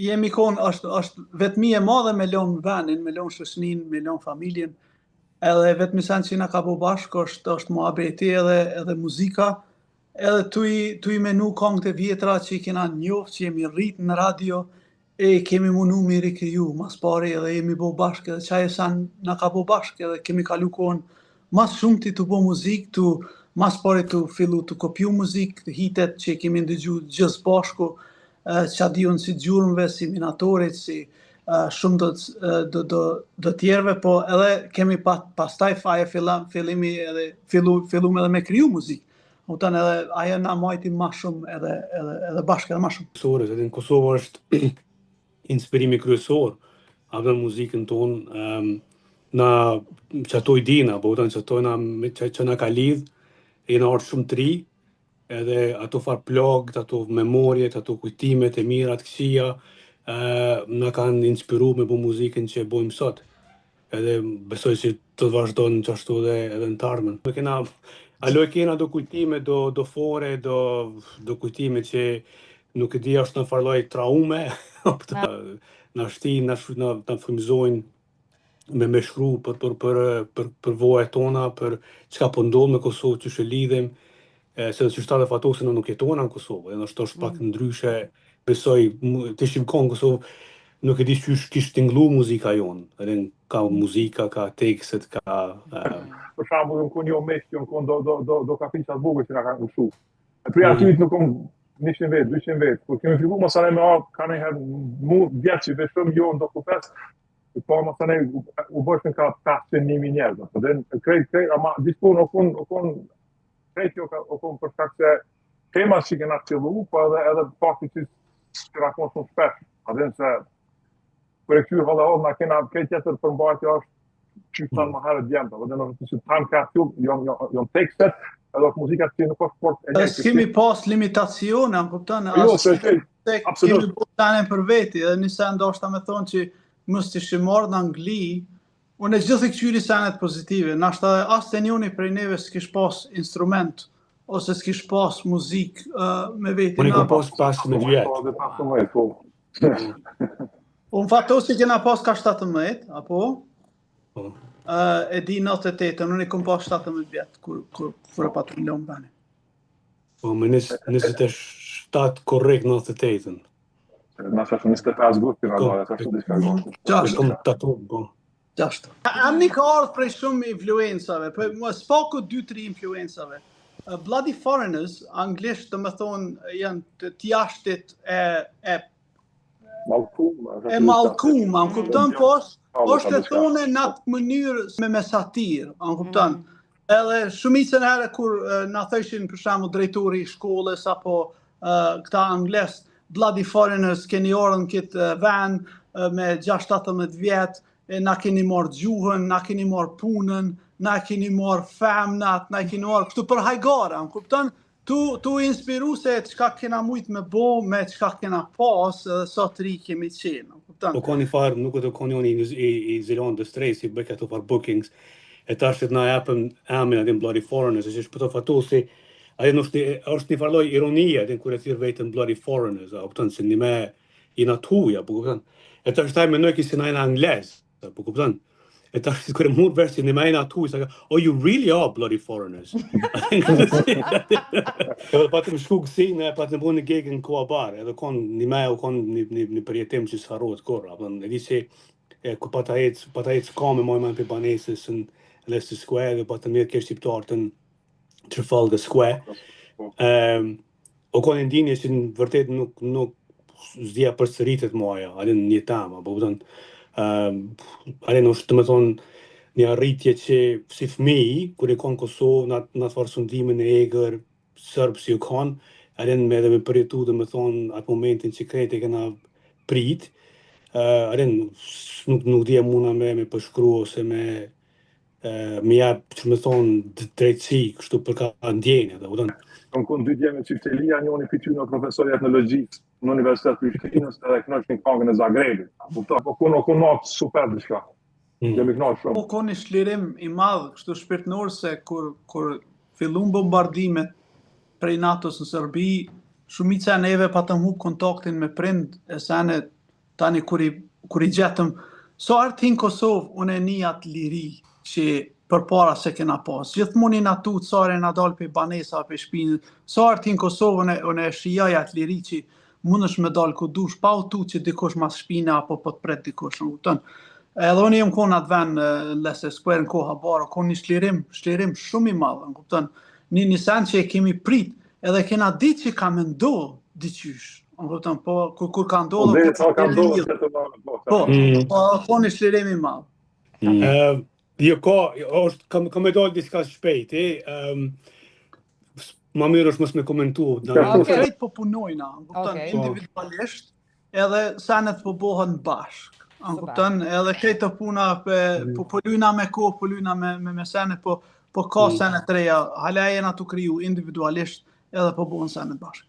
jemi konë, është vetmi e madhe me lon venin, me lon shoqërinë, me lon familjen, edhe vetmi sen që na ka bu bashkë është muhabeti edhe muzika, edhe tu i menu këngët e vjetra që i kena njoft, që jemi rrit në radio, e kemi munu mi rikriju, mas pari edhe jemi bu bashkë, edhe qaj e sen na ka bu bashkë, edhe kemi kalu kohën mas shumë të bu muzikë, mas pari të fillu të kopju muzikë, hitet që kemi ndëgju gjithë bashku, që diun si gjurmëve, si minatorit, si shumë do tjerve, po edhe kemi pastaj faje fillimi edhe fillum edhe me kriju muzikë. Kupton edhe ajo na majti më shumë edhe bashkë edhe më shumë. Edhe në Kosovë është inspirimi kryesor atë muzikën tonë, na që ato i dina, po që ato që na ka lidh, e na është shumë tri, edhe ato farë plagët, ato memorjet, ato kujtimet e mira të këqija, na kanë inspiru me bu muzikën që bojmë sot. Edhe besoj që të vazhdojnë qashtu edhe në tarmen. Alo e kena do kujtime, do fore, do kujtime që nuk e di është në farloj traume, na shti, na frymëzojnë me shkru për vojë tona, për çka po ndodh me Kosovë, që shë lidhem, se që shtatë fatosin nuk jetona në Kosovë, edhe është pak ndryshe, besoj, të ishim konë në Kosovë, nuk e di që kishtë tinglu muzika jonë, edhe ka muzika, ka tekstet, ka... Për shambull, në konë jo meshë, në konë do kafiqat vogë që nga kanë ushu. E për aty nuk konë 100 vetë, 200 vetë, por kemi fillu mësane me arë, ka nëjherë mu vjetë që veshëm jo në do kupes, po mësane u bëshën ka 500.000 njerëzë. Dhe krejt, ama disko në konë krejt jo o konë për shkak se temas që kena qëllu, po edhe fakti që rakon shumë shpesh. Adhen se për e këtyrë vëllë na kena krejt tjetër përmbajtja është që tanë më herë djemëta. Dhe në që tanë ka jonë tekstet, edhe muzikat që nuk është sport e njëjtë. S'kemi pas limitacione, në kupton? Jo, se kemi botane për veti, edhe një sen ndoshta me thonë që mos të ishim marrë në Angli, unë e gjithë i këqyri senet pozitive, nashta as të njoni prej neve s'kish pas instrument, ose s'kish pas muzik me veti. Unë i kom pas me vjetë. Unë fatosi kena pas ka 17, apo? E di 98, unë i kom pas 17 vjetë, kur e patu në lomë bani. Po, me 27 korrekt 98-ën. Nëse është 25 gusti në dojë, të është diska gosti. Gjashtë. Amni ka ardhë prej shumë influencave, s'paku 2-3 influencave. Bloody Foreigners, anglisht të më thonë, janë të tjashtit e malkum, më kupton, po është të thone në atë mënyrë me satirë, më kupton. Edhe shumicën herë kur na thëshin për shembull drejtori i shkollës apo këta angles, Bloody Foreigners keni orën këtë ven me 6-17 vjetë, na keni marrë gjuhën, na keni marrë punën, na keni marrë femnat, na keni marrë kështu për hajgara, më kupton? Tu inspiru se çka kena mujt me bo, me çka kena pas, edhe sa të ri kemi qenë, kupton? Po ka një farë, nuk e të ka një i Zelandës Tracy, bëjka të farë bookings, e tash që na japën emrin atë Bloody Foreigners, që është për të fatosi, është një farloj ironia, atë kur e thirr vetëm Bloody Foreigners, kupton se një me i natuja, po kupton? E tash taj mendoj që si na në anglez, po kupton? E tash kur e mund vesh një me i natuja, oh you really are Bloody Foreigners. Edhe patëm shku kësine, patëm bu një gegë në Kuabar, edhe kon një me u kon një përjetim që s'harrohet korra, e di që ku pata ec ka me mojman për banesës në Leicester Square, dhe patëm jetë kërë shqiptartë në Trafalgar Square. O kon e ndinje që në vërtet nuk zdia përsëritet moja, alin një tama, po pëtën, alin është të me thonë një arritje që si fëmiji, kur e konë Kosovë, në të farë sundimin e egrë, sërbë si u konë, alin me edhe me përjetu dhe me thonë atë momentin që krejt e kena prit, alin nuk dhja muna me përshkru ose me jap që me thonë drejtësi, kështu për ka ndjenja, dhe u dënë. Kom kënë 2 djeme që Qelia, njoni për ty në profesori etnologjisë në Universitet Prishtinës edhe knësht një kangën e Zagrebit. Po kënë natë super dhe shka. Jemi knashtë shumë. Po kënë një shlirim i madhë, kështu shpirtënor se kur fillun bombardimet prej NATO-s në Serbi, shumica neve patëm hub kontaktin me prind e sene tani kur I gjetëm, so arti në Kosovë, unë e njat liri që për para se kena pas. Gjithmonë I natut, sare na dal për banesa, për shpinë. So arti në Kosovë, unë e shijaj atë liri që mund është me dal ku dush, pa u tu që dikush mas shpine apo po të pret dikush, në kupton. Edhe unë jem konë atë ven në Leicester Square në koha bara, konë një shlirim shumë I madh, në kupton. Një sen që e kemi prit, edhe kena ditë që ka me ndodhë diqysh. Në kupton, po kur ka ndodhë... Dhe sa ka ndodhë të Po, konë një shlirim I madh. Jo, ka me dalë diska shpejt, ma mirë është mos me komentu. Krejt po punojna, individualisht, edhe senet po bohen bashk. Kupton, edhe krejt të puna po lyna me kohë, po lyna me senet, po ka senet reja, hala jena të kriju individualisht, edhe po bohen senet bashk.